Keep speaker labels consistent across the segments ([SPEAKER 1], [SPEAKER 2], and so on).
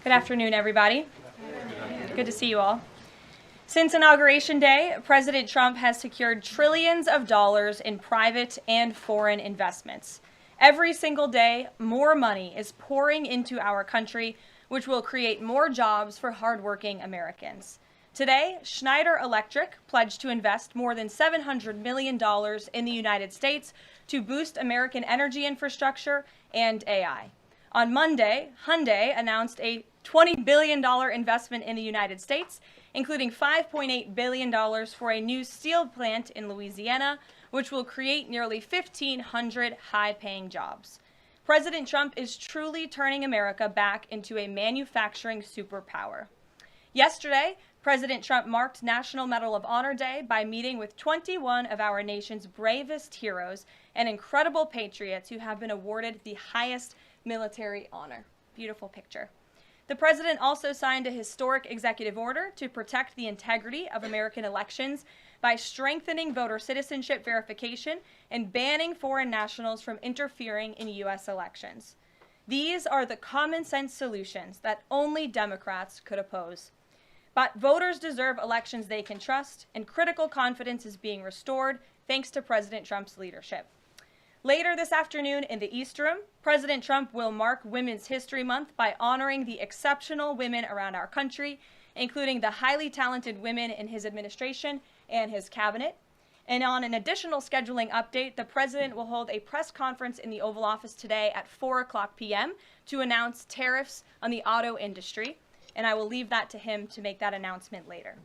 [SPEAKER 1] Good afternoon, everybody. Good to see you all. Since Inauguration Day, President Trump has secured trillions of dollars in private and foreign investments. Every single day, more money is pouring into our country, which will create more jobs for hardworking Americans. Today, Schneider Electric pledged to invest more than $700 million in the United States to boost American energy infrastructure and AI. On Monday, Hyundai announced a $20 billion investment in the United States, including $5.8 billion for a new steel plant in Louisiana, which will create nearly 1,500 high-paying jobs. President Trump is truly turning America back into a manufacturing superpower. Yesterday, President Trump marked National Medal of Honor Day by meeting with 21 of our nation's bravest heroes and incredible patriots who have been awarded the highest military honor. Beautiful picture. The president also signed a historic executive order to protect the integrity of American elections by strengthening voter citizenship verification and banning foreign nationals from interfering in U.S. elections. These are the common sense solutions that only Democrats could oppose. But voters deserve elections they can trust, and critical confidence is being restored thanks to President Trump's leadership. Later this afternoon in the East Room, President Trump will mark Women's History Month by honoring the exceptional women around our country, including the highly talented women in his administration and his cabinet. And on an additional scheduling update, the president will hold a press conference in the Oval Office today at 4:00 p.m. to announce tariffs on the auto industry, and I will leave that to him to make that announcement later.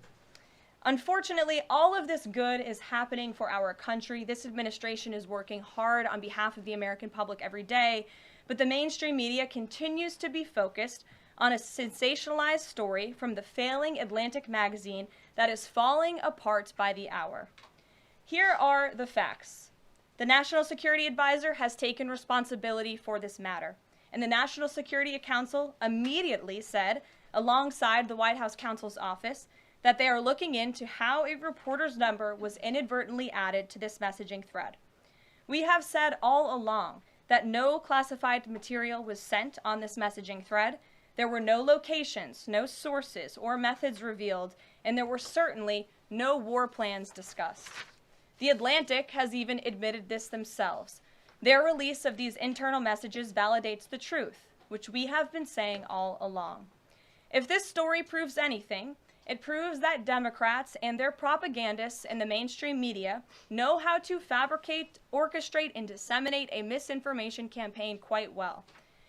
[SPEAKER 1] Unfortunately, all of this good is happening for our country. This administration is working hard on behalf of the American public every day, but the mainstream media continues to be focused on a sensationalized story from the failing Atlantic magazine that is falling apart by the hour. Here are the facts. The National Security Advisor has taken responsibility for this matter, and the National Security Council immediately said, alongside the White House counsel's office, that they are looking into how a reporter's number was inadvertently added to this messaging thread. We have said all along that no classified material was sent on this messaging thread. There were no locations, no sources, or methods revealed, and there were certainly no war plans discussed. The Atlantic has even admitted this themselves. Their release of these internal messages validates the truth, which we have been saying all along. If this story proves anything, it proves that Democrats and their propagandists in the mainstream media know how to fabricate, orchestrate, and disseminate a misinformation campaign quite well.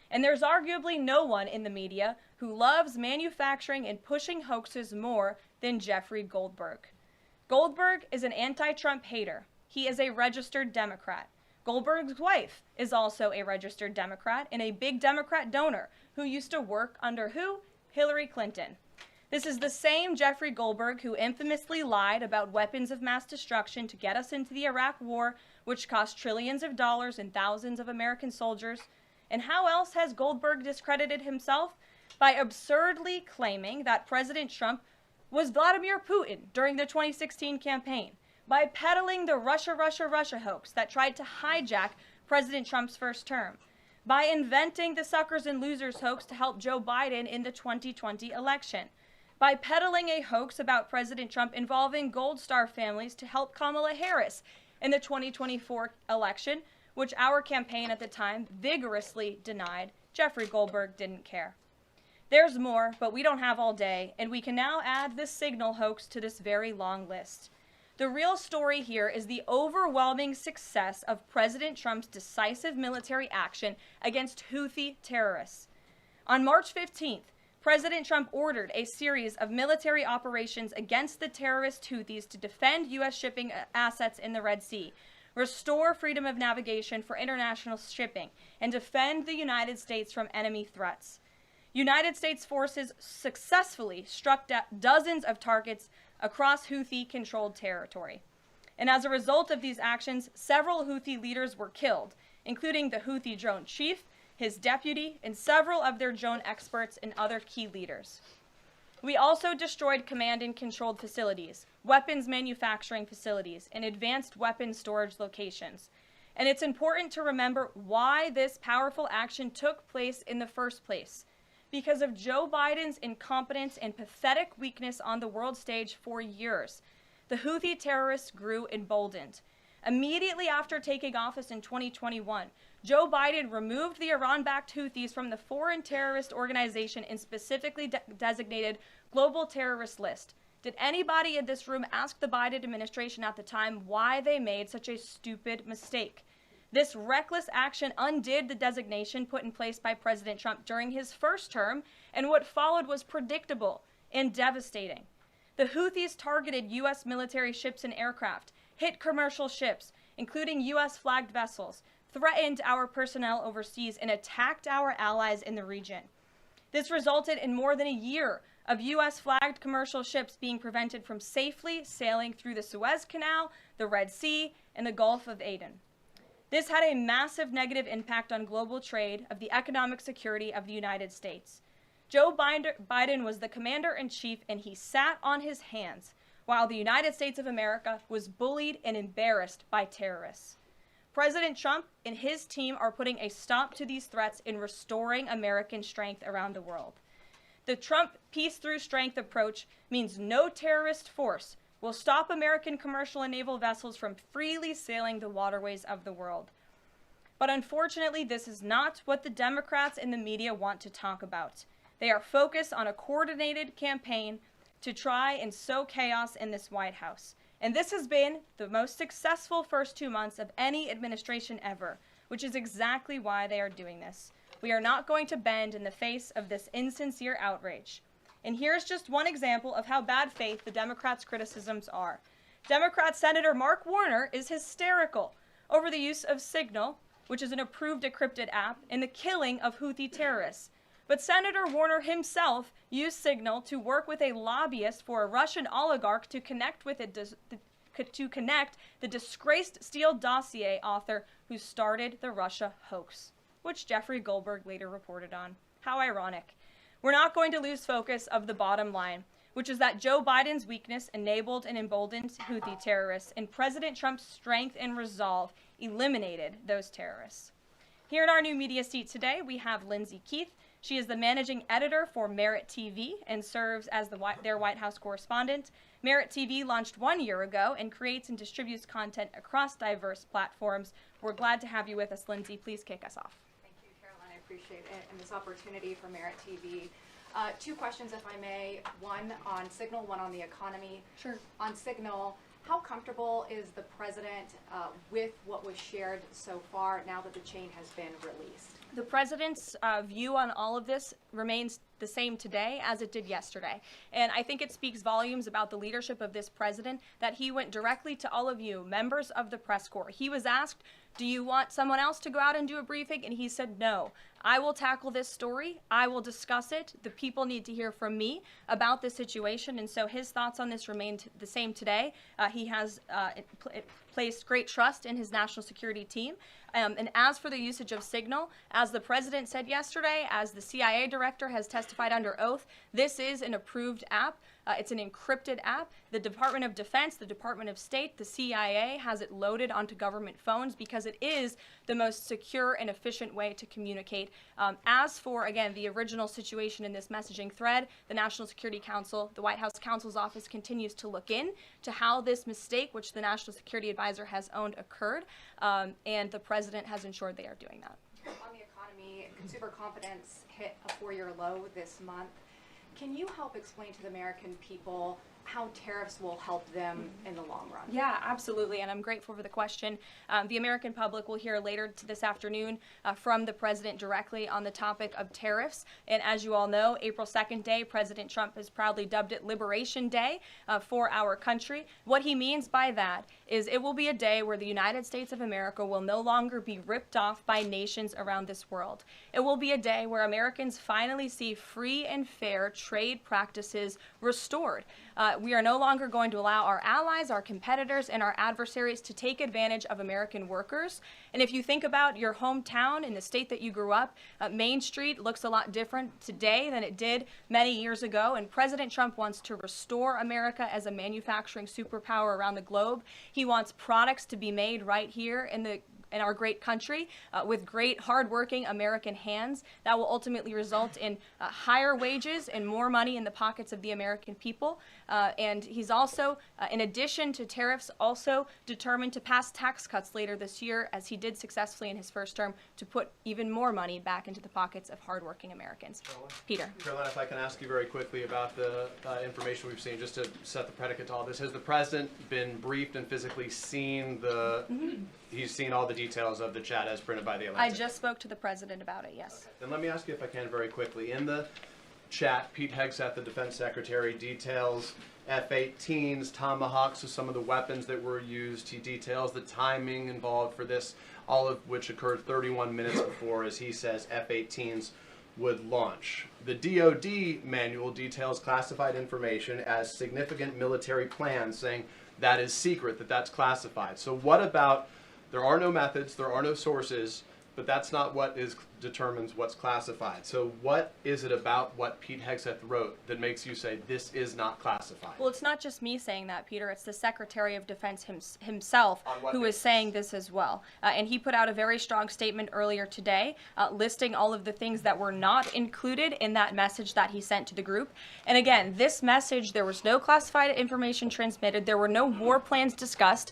[SPEAKER 1] And there's arguably no one in the media who loves manufacturing and pushing hoaxes more than Jeffrey Goldberg. Goldberg is an anti-Trump hater. He is a registered Democrat. Goldberg's wife is also a registered Democrat and a big Democrat donor who used to work under who? Hillary Clinton. This is the same Jeffrey Goldberg who infamously lied about weapons of mass destruction to get us into the Iraq War, which cost trillions of dollars and thousands of American soldiers. And how else has Goldberg discredited himself? By absurdly claiming that President Trump was Vladimir Putin during the 2016 campaign, by peddling the Russia hoax that tried to hijack President Trump's first term, by inventing the suckers and losers hoax to help Joe Biden in the 2020 election, by peddling a hoax about President Trump involving Gold Star families to help Kamala Harris in the 2024 election, which our campaign at the time vigorously denied. Jeffrey Goldberg didn't care. There's more, but we don't have all day, and we can now add this signal hoax to this very long list. The real story here is the overwhelming success of President Trump's decisive military action against Houthi terrorists. On March 15th, President Trump ordered a series of military operations against the terrorist Houthis to defend U.S. shipping assets in the Red Sea, restore freedom of navigation for international shipping, and defend the United States from enemy threats. United States forces successfully struck dozens of targets across Houthi-controlled territory. And as a result of these actions, several Houthi leaders were killed, including the Houthi drone chief, his deputy, and several of their drone experts and other key leaders. We also destroyed command and controlled facilities, weapons manufacturing facilities, and advanced weapons storage locations. And it's important to remember why this powerful action took place in the first place. because of Joe Biden's incompetence and pathetic weakness on the world stage for years. The Houthi terrorists grew emboldened. Immediately after taking office in 2021, Joe Biden removed the Iran-backed Houthis from the foreign terrorist organization and specifically designated global terrorist list. Did anybody in this room ask the Biden administration at the time why they made such a stupid mistake? This reckless action undid the designation put in place by President Trump during his first term, and what followed was predictable and devastating. The Houthis targeted U.S. military ships and aircraft, hit commercial ships, including U.S.-flagged vessels, threatened our personnel overseas, and attacked our allies in the region. This resulted in more than a year of U.S.-flagged commercial ships being prevented from safely sailing through the Suez Canal, the Red Sea, and the Gulf of Aden. This had a massive negative impact on global trade of the economic security of the United States. Joe Biden was the commander-in-chief, and he sat on his hands while the United States of America was bullied and embarrassed by terrorists. President Trump and his team are putting a stop to these threats and restoring American strength around the world. The Trump peace through strength approach means no terrorist force will stop American commercial and naval vessels from freely sailing the waterways of the world. But unfortunately, this is not what the Democrats and the media want to talk about. They are focused on a coordinated campaign to try and sow chaos in this White House. And this has been the most successful first 2 months of any administration ever, which is exactly why they are doing this. We are not going to bend in the face of this insincere outrage. And here's just one example of how bad faith the Democrats' criticisms are. Democrat Senator Mark Warner is hysterical over the use of Signal, which is an approved decrypted app, and the killing of Houthi terrorists. But Senator Warner himself used Signal to work with a lobbyist for a Russian oligarch to connect the disgraced Steele dossier author who started the Russia hoax, which Jeffrey Goldberg later reported on. How ironic. We're not going to lose focus of the bottom line, which is that Joe Biden's weakness enabled and emboldened Houthi terrorists, and President Trump's strength and resolve eliminated those terrorists. Here in our new media seat today, we have Lindsay Keith. She is the managing editor for Merit TV and serves as their White House correspondent. Merit TV launched 1 year ago and creates and distributes content across diverse platforms. We're glad to have you with us, Lindsay. Please kick us off.
[SPEAKER 2] Thank you, Caroline. I appreciate it and this opportunity for Merit TV. Two questions, if I may. One on Signal, one on the economy.
[SPEAKER 1] Sure.
[SPEAKER 2] On Signal, how comfortable is the president with what was shared so far now that the chain has been released?
[SPEAKER 1] The president's view on all of this remains the same today as it did yesterday. And I think it speaks volumes about the leadership of this president that he went directly to all of you, members of the press corps. He was asked, do you want someone else to go out and do a briefing? And he said, no, I will tackle this story. I will discuss it. The people need to hear from me about this situation. And so his thoughts on this remained the same today. He has placed great trust in his national security team. And as for the usage of Signal, as the president said yesterday, as the CIA director has testified under oath, this is an approved app. It's an encrypted app. The Department of Defense, the Department of State, the CIA has it loaded onto government phones because it is the most secure and efficient way to communicate. As for, again, the original situation in this messaging thread, the National Security Council, the White House counsel's office continues to look in to how this mistake, which the National Security Advisor has owned, occurred, and the president has ensured they are doing that.
[SPEAKER 2] On the economy, consumer confidence hit a 4-year low this month. Can you help explain to the American people how tariffs will help them in the long run?
[SPEAKER 1] Yeah, absolutely, and I'm grateful for the question. The American public will hear later this afternoon from the president directly on the topic of tariffs. And as you all know, April 2nd day, President Trump has proudly dubbed it Liberation Day for our country. What he means by that is it will be a day where the United States of America will no longer be ripped off by nations around this world. It will be a day where Americans finally see free and fair trade practices restored. We are no longer going to allow our allies, our competitors, and our adversaries to take advantage of American workers. And if you think about your hometown in the state that you grew up, Main Street looks a lot different today than it did many years ago. And President Trump wants to restore America as a manufacturing superpower around the globe. He wants products to be made right here in the our great country with great, hardworking American hands that will ultimately result in higher wages and more money in the pockets of the American people. And he's also, in addition to tariffs, also determined to pass tax cuts later this year, as he did successfully in his first term, to put even more money back into the pockets of hardworking Americans. Peter.
[SPEAKER 3] Caroline, if I can ask you very quickly about the information we've seen, just to set the predicate to all this. Has the president been briefed and physically seen he's seen all the details of the chat as printed by the Atlantic?
[SPEAKER 1] I just spoke to the president about it, yes.
[SPEAKER 3] Okay. Then let me ask you, if I can, very quickly. In the chat, Pete Hegseth, the defense secretary, details F-18s, Tomahawks, so some of the weapons that were used. He details the timing involved for this, all of which occurred 31 minutes before, as he says, F-18s would launch. The DoD manual details classified information as significant military plans, saying that is secret, that's classified. So what about, there are no methods, there are no sources, but that's not what determines what's classified. So what is it about what Pete Hegseth wrote that makes you say this is not classified?
[SPEAKER 1] Well, it's not just me saying that, Peter. It's the Secretary of Defense himself who is saying this as well. And he put out a very strong statement earlier today listing all of the things that were not included in that message that he sent to the group. And again, this message, there was no classified information transmitted. There were no war plans discussed.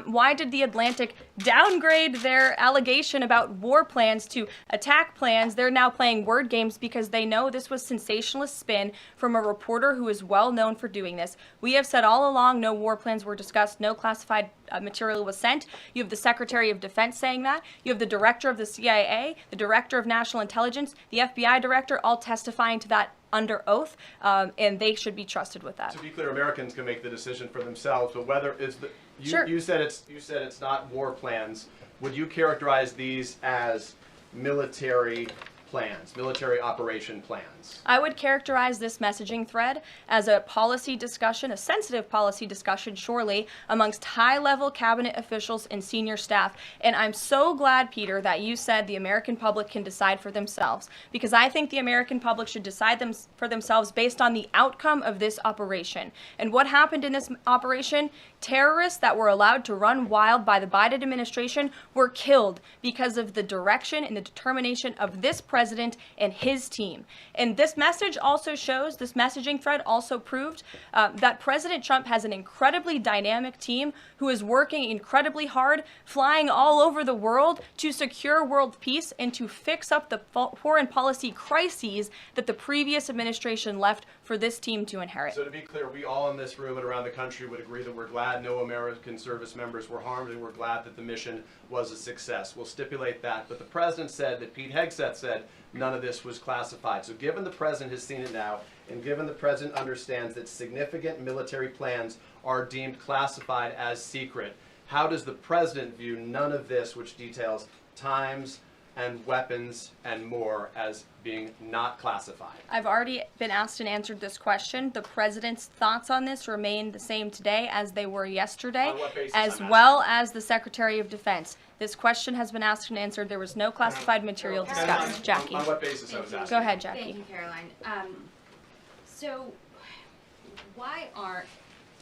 [SPEAKER 1] Why did the Atlantic downgrade their allegation about war plans to attack plans? They're now playing word games because they know this was sensationalist spin from a reporter who is well known for doing this. We have said all along no war plans were discussed, no classified material was sent. You have the Secretary of Defense saying that. You have the Director of the CIA, the Director of National Intelligence, the FBI Director, all testifying to that under oath, and they should be trusted with that.
[SPEAKER 3] To be clear, Americans can make the decision for themselves, but whether is the
[SPEAKER 1] Sure.
[SPEAKER 3] you said it's not war plans. Would you characterize these as military plans, military operation plans?
[SPEAKER 1] I would characterize this messaging thread as a policy discussion, a sensitive policy discussion, surely, amongst high-level cabinet officials and senior staff. And I'm so glad, Peter, that you said the American public can decide for themselves, because I think the American public should decide for themselves based on the outcome of this operation. And what happened in this operation? Terrorists that were allowed to run wild by the Biden administration were killed because of the direction and the determination of this president and his team. And this message also shows, this messaging thread also proved that President Trump has an incredibly dynamic team who is working incredibly hard, flying all over the world to secure world peace and to fix up the foreign policy crises that the previous administration left for this team to inherit.
[SPEAKER 3] So to be clear, we all in this room and around the country would agree that we're glad no American service members were harmed, and we're glad that the mission was a success. We'll stipulate that. But the president said that Pete Hegseth said none of this was classified. So given the president has seen it now, and given the president understands that significant military plans are deemed classified as secret, how does the president view none of this, which details times and weapons and more, as being not classified?
[SPEAKER 1] I've already been asked and answered this question. The president's thoughts on this remain the same today as they were yesterday,
[SPEAKER 3] On what basis,
[SPEAKER 1] as
[SPEAKER 3] I'm
[SPEAKER 1] well as the Secretary of Defense. This question has been asked and answered. There was no classified material discussed. Jackie.
[SPEAKER 3] On what basis I was asking?
[SPEAKER 1] Go ahead, Jackie.
[SPEAKER 4] Thank you, Caroline. So why aren't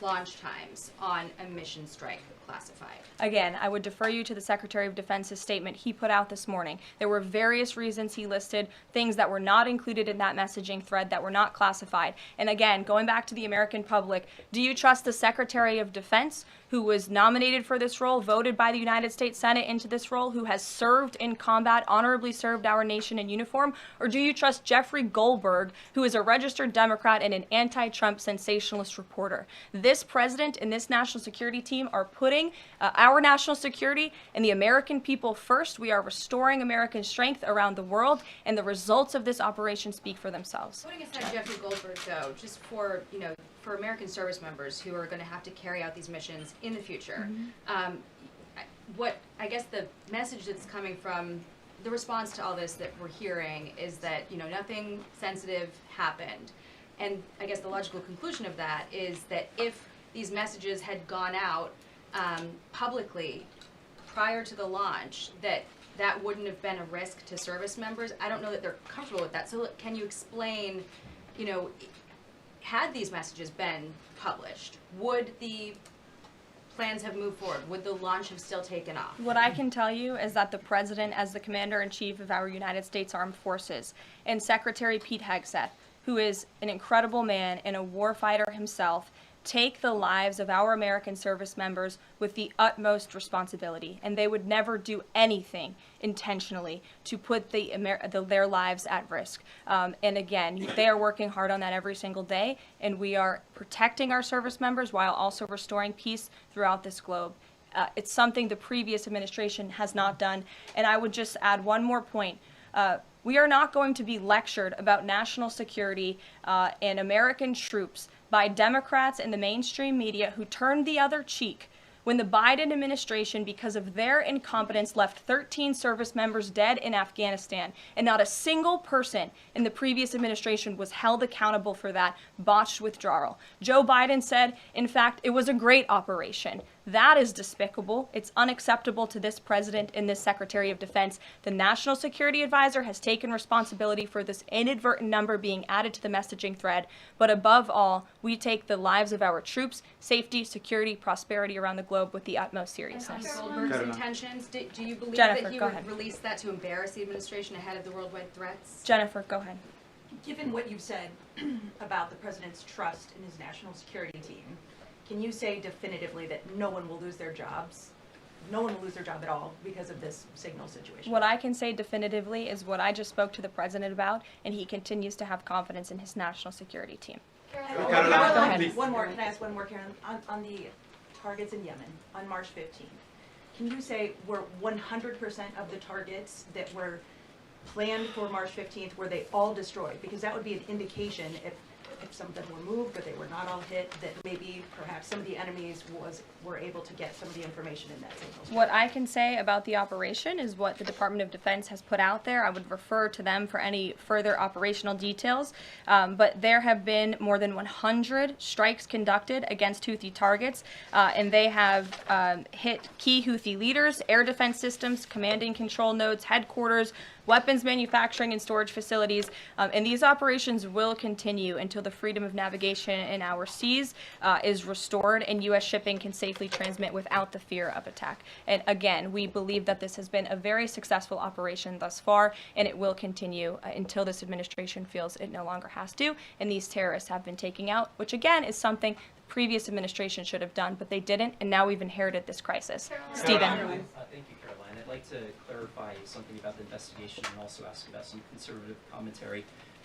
[SPEAKER 4] launch times on a mission strike classified?
[SPEAKER 1] Again, I would defer you to the Secretary of Defense's statement he put out this morning. There were various reasons he listed, things that were not included in that messaging thread that were not classified. And again, going back to the American public, do you trust the Secretary of Defense, who was nominated for this role, voted by the United States Senate into this role, who has served in combat, honorably served our nation in uniform? Or do you trust Jeffrey Goldberg, who is a registered Democrat and an anti-Trump sensationalist reporter? This president and this national security team are putting our national security and the American people first. We are restoring American strength around the world, and the results of this operation speak for themselves.
[SPEAKER 4] Putting aside Jeffrey Goldberg, though, just for, for American service members who are going to have to carry out these missions in the future, what I guess the message that's coming from the response to all this that we're hearing is that, nothing sensitive happened. And I guess the logical conclusion of that is that if these messages had gone out publicly prior to the launch, that wouldn't have been a risk to service members. I don't know that they're comfortable with that. So can you explain, had these messages been published, would the plans have moved forward? Would the launch have still taken off?
[SPEAKER 1] What I can tell you is that the President, as the Commander-in-Chief of our United States Armed Forces, and Secretary Pete Hegseth, who is an incredible man and a warfighter himself, take the lives of our American service members with the utmost responsibility, and they would never do anything intentionally to put their lives at risk. And again, they are working hard on that every single day, and we are protecting our service members while also restoring peace throughout this globe. It's something the previous administration has not done. And I would just add one more point. We are not going to be lectured about national security and American troops by Democrats and the mainstream media who turned the other cheek when the Biden administration, because of their incompetence, left 13 service members dead in Afghanistan, and not a single person in the previous administration was held accountable for that botched withdrawal. Joe Biden said, in fact, it was a great operation. That is despicable. It's unacceptable to this president and this Secretary of Defense. The National Security Advisor has taken responsibility for this inadvertent number being added to the messaging thread. But above all, we take the lives of our troops, safety, security, prosperity around the globe with the utmost seriousness.
[SPEAKER 4] Goldberg's intentions, do you believe
[SPEAKER 1] Jennifer,
[SPEAKER 4] that he
[SPEAKER 1] go
[SPEAKER 4] would
[SPEAKER 1] ahead.
[SPEAKER 4] release that to embarrass the administration ahead of the worldwide threats?
[SPEAKER 1] Jennifer, go ahead.
[SPEAKER 5] Given what you've said about the president's trust in his national security team, can you say definitively that no one will lose their jobs? No one will lose their job at all because of this signal situation?
[SPEAKER 1] What I can say definitively is what I just spoke to the president about, and he continues to have confidence in his national security team.
[SPEAKER 5] ahead. One more. Can I ask one more, Karen? On the targets in Yemen on March 15th, can you say were 100% of the targets that were planned for March 15th, were they all destroyed? Because that would be an indication if some of them were moved, but they were not all hit, that maybe perhaps some of the enemies were able to get some of the information in that signal strength.
[SPEAKER 1] What I can say about the operation is what the Department of Defense has put out there. I would refer to them for any further operational details. But there have been more than 100 strikes conducted against Houthi targets, and they have hit key Houthi leaders, air defense systems, command and control nodes, headquarters, weapons manufacturing and storage facilities, and these operations will continue until the freedom of navigation in our seas is restored and U.S. shipping can safely transmit without the fear of attack. And again, we believe that this has been a very successful operation thus far, and it will continue until this administration feels it no longer has to, and these terrorists have been taken out, which again is something the previous administration should have done, but they didn't, and now we've inherited this crisis. Stephen.
[SPEAKER 6] Thank you, Caroline. I'd like to clarify something about the investigation and also ask about some conservative commentary.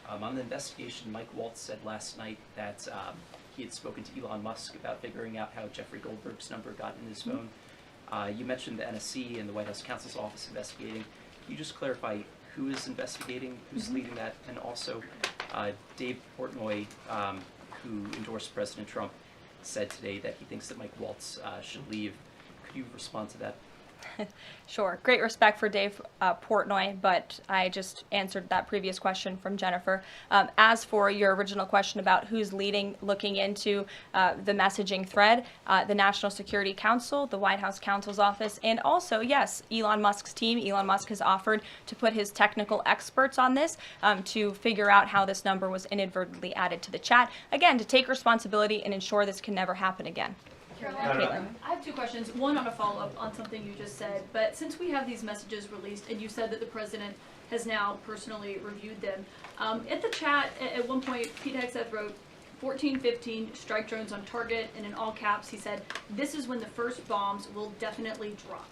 [SPEAKER 6] On the investigation, Mike Waltz said last night that he had spoken to Elon Musk about figuring out how Jeffrey Goldberg's number got in his phone. You mentioned the NSC and the White House counsel's office investigating. Can you just clarify who is investigating, who's leading that, and also Dave Portnoy, who endorsed President Trump, said today that he thinks that Mike Waltz should leave. Could you respond to that?
[SPEAKER 1] Sure. Great respect for Dave Portnoy, but I just answered that previous question from Jennifer. As for your original question about who's looking into the messaging thread, the National Security Council, the White House counsel's office, and also, yes, Elon Musk's team. Elon Musk has offered to put his technical experts on this to figure out how this number was inadvertently added to the chat. Again, to take responsibility and ensure this can never happen again. Caitlin.
[SPEAKER 7] I have two questions. One on a follow-up on something you just said. But since we have these messages released, and you said that the president has now personally reviewed them, at the chat at one point, Pete Hegseth wrote 14-15 strike drones on target, and in all caps he said, "This is when the first bombs will definitely drop."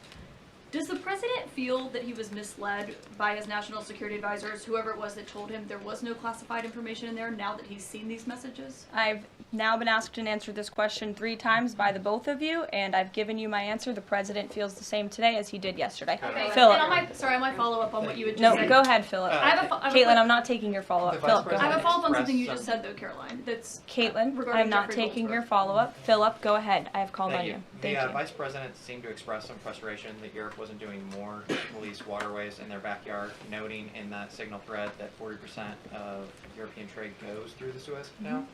[SPEAKER 7] Does the president feel that he was misled by his national security advisors, whoever it was that told him there was no classified information in there, now that he's seen these messages?
[SPEAKER 1] I've now been asked and answered this question 3 times by the both of you, and I've given you my answer. The president feels the same today as he did yesterday.
[SPEAKER 7] Okay.
[SPEAKER 1] Philip.
[SPEAKER 7] And on my follow-up on what you had just
[SPEAKER 1] No,
[SPEAKER 7] said.
[SPEAKER 1] go ahead, Philip.
[SPEAKER 7] Caitlin,
[SPEAKER 1] I'm not taking your follow-up. Philip, go
[SPEAKER 7] I have
[SPEAKER 1] ahead.
[SPEAKER 7] a follow-up on something you just said, though, Caroline. That's
[SPEAKER 1] Caitlin,
[SPEAKER 7] regarding
[SPEAKER 1] I'm not
[SPEAKER 7] Jeffrey
[SPEAKER 1] taking
[SPEAKER 7] Goldberg.
[SPEAKER 1] your follow-up. Philip, go ahead. I have called on you. Thank
[SPEAKER 8] The
[SPEAKER 1] you.
[SPEAKER 8] Vice President seemed to express some frustration that Europe wasn't doing more to police waterways in their backyard, noting in that signal thread that 40% of European trade goes through the Suez Canal.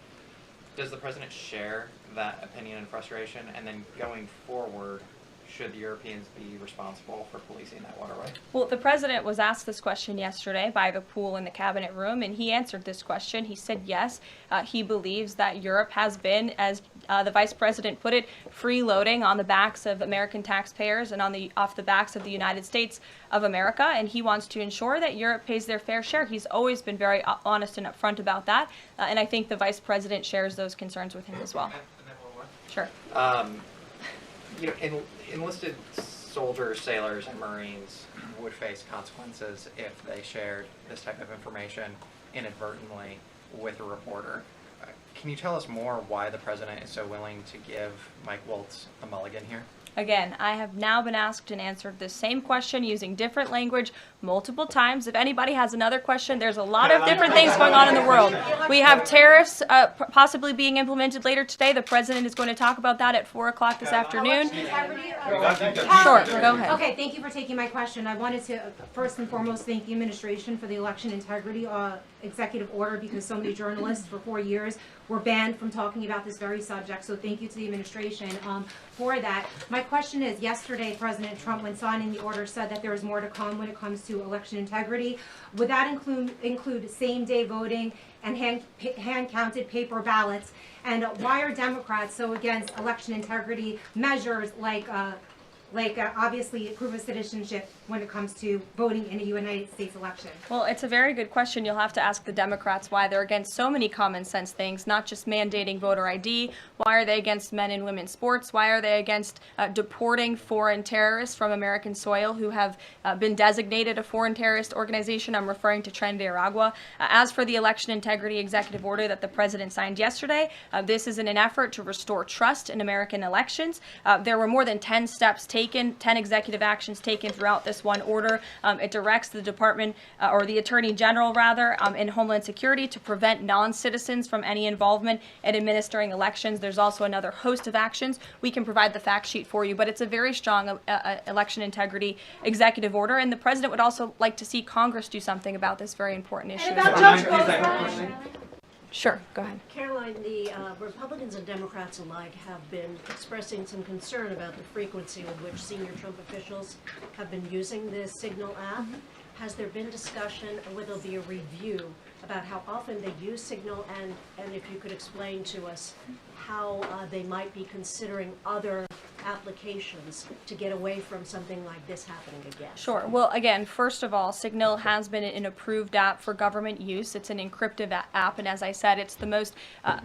[SPEAKER 8] Does the President share that opinion and frustration? And then going forward, should the Europeans be responsible for policing that waterway?
[SPEAKER 1] Well, the president was asked this question yesterday by the pool in the cabinet room, and he answered this question. He said yes, he believes that Europe has been, as the vice president put it, freeloading on the backs of American taxpayers and off the backs of the United States of America, and he wants to ensure that Europe pays their fair share. He's always been very honest and upfront about that, and I think the vice president shares those concerns with him as well.
[SPEAKER 8] And then one more.
[SPEAKER 1] Sure.
[SPEAKER 8] You know, enlisted soldiers, sailors, and Marines would face consequences if they shared this type of information inadvertently with a reporter. Can you tell us more why the president is so willing to give Mike Waltz a mulligan here?
[SPEAKER 1] Again, I have now been asked and answered the same question using different language multiple times. If anybody has another question, there's a lot of different things going on in the world. We have tariffs possibly being implemented later today. The president is going to talk about that at 4 o'clock this afternoon. Sure, go ahead.
[SPEAKER 9] Okay, thank you for taking my question. I wanted to first and foremost thank the administration for the election integrity executive order, because so many journalists for 4 years were banned from talking about this very subject. So thank you to the administration for that. My question is, yesterday President Trump, when signing the order, said that there is more to come when it comes to election integrity. Would that include same-day voting and hand-counted paper ballots? And why are Democrats so against election integrity measures like obviously proof of citizenship when it comes to voting in a United States election?
[SPEAKER 1] Well, it's a very good question. You'll have to ask the Democrats why they're against so many common sense things, not just mandating voter ID. Why are they against men and women's sports? Why are they against deporting foreign terrorists from American soil who have been designated a foreign terrorist organization? I'm referring to Tren de Aragua. As for the election integrity executive order that the president signed yesterday, this is in an effort to restore trust in American elections. There were more than 10 steps taken, 10 executive actions taken throughout this one order. It directs the department, or the Attorney General rather, in Homeland Security to prevent non-citizens from any involvement in administering elections. There's also another host of actions. We can provide the fact sheet for you, but it's a very strong election integrity executive order, and the president would also like to see Congress do something about this very important issue.
[SPEAKER 9] And about Judge Goldsberg.
[SPEAKER 1] Sure, go ahead.
[SPEAKER 10] Caroline, the Republicans and Democrats alike have been expressing some concern about the frequency with which senior Trump officials have been using the Signal app. Has there been discussion, or will there be a review about how often they use Signal, and if you could explain to us how they might be considering other applications to get away from something like this happening again?
[SPEAKER 1] Sure. Well, again, first of all, Signal has been an approved app for government use. It's an encrypted app, and as I said, it's the most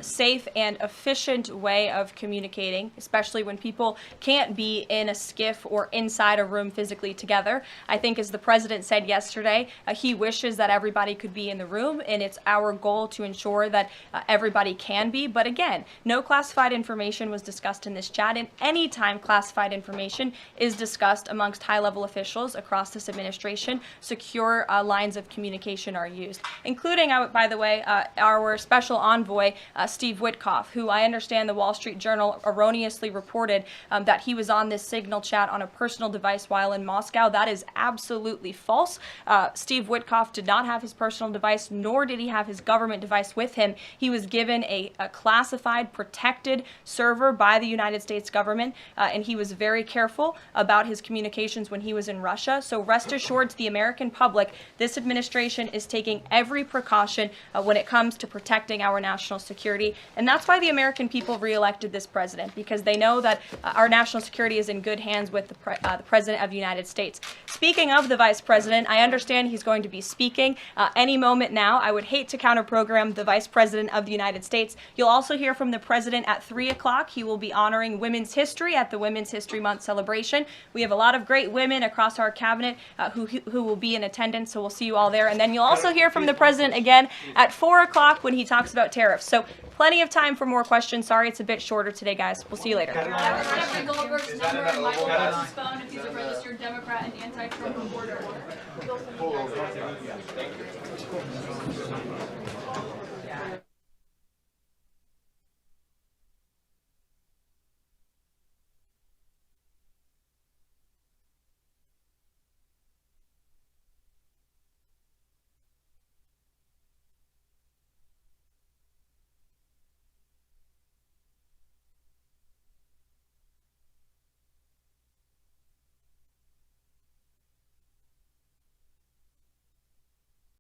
[SPEAKER 1] safe and efficient way of communicating, especially when people can't be in a skiff or inside a room physically together. I think, as the president said yesterday, he wishes that everybody could be in the room, and it's our goal to ensure that everybody can be. But again, no classified information was discussed in this chat, and any time classified information is discussed amongst high-level officials across this administration, secure lines of communication are used, including, by the way, our special envoy, Steve Witkoff, who I understand the Wall Street Journal erroneously reported that he was on this Signal chat on a personal device while in Moscow. That is absolutely false. Steve Witkoff did not have his personal device, nor did he have his government device with him. He was given a classified, protected server by the United States government, and he was very careful about his communications when he was in Russia. So rest assured to the American public, this administration is taking every precaution when it comes to protecting our national security. And that's why the American people reelected this president, because they know that our national security is in good hands with the President of the United States. Speaking of the Vice President, I understand he's going to be speaking any moment now. I would hate to counter-program the Vice President of the United States. You'll also hear from the President at 3 o'clock. He will be honoring women's history at the Women's History Month celebration. We have a lot of great women across our cabinet who will be in attendance, so we'll see you all there. And then you'll also hear from the President again at 4 o'clock when he talks about tariffs. So plenty of time for more questions. Sorry it's a bit shorter today, guys. We'll see you later.
[SPEAKER 7] Jeffrey Goldberg's number and Michael Waltz's phone if he's a registered Democrat and anti-Trump reporter.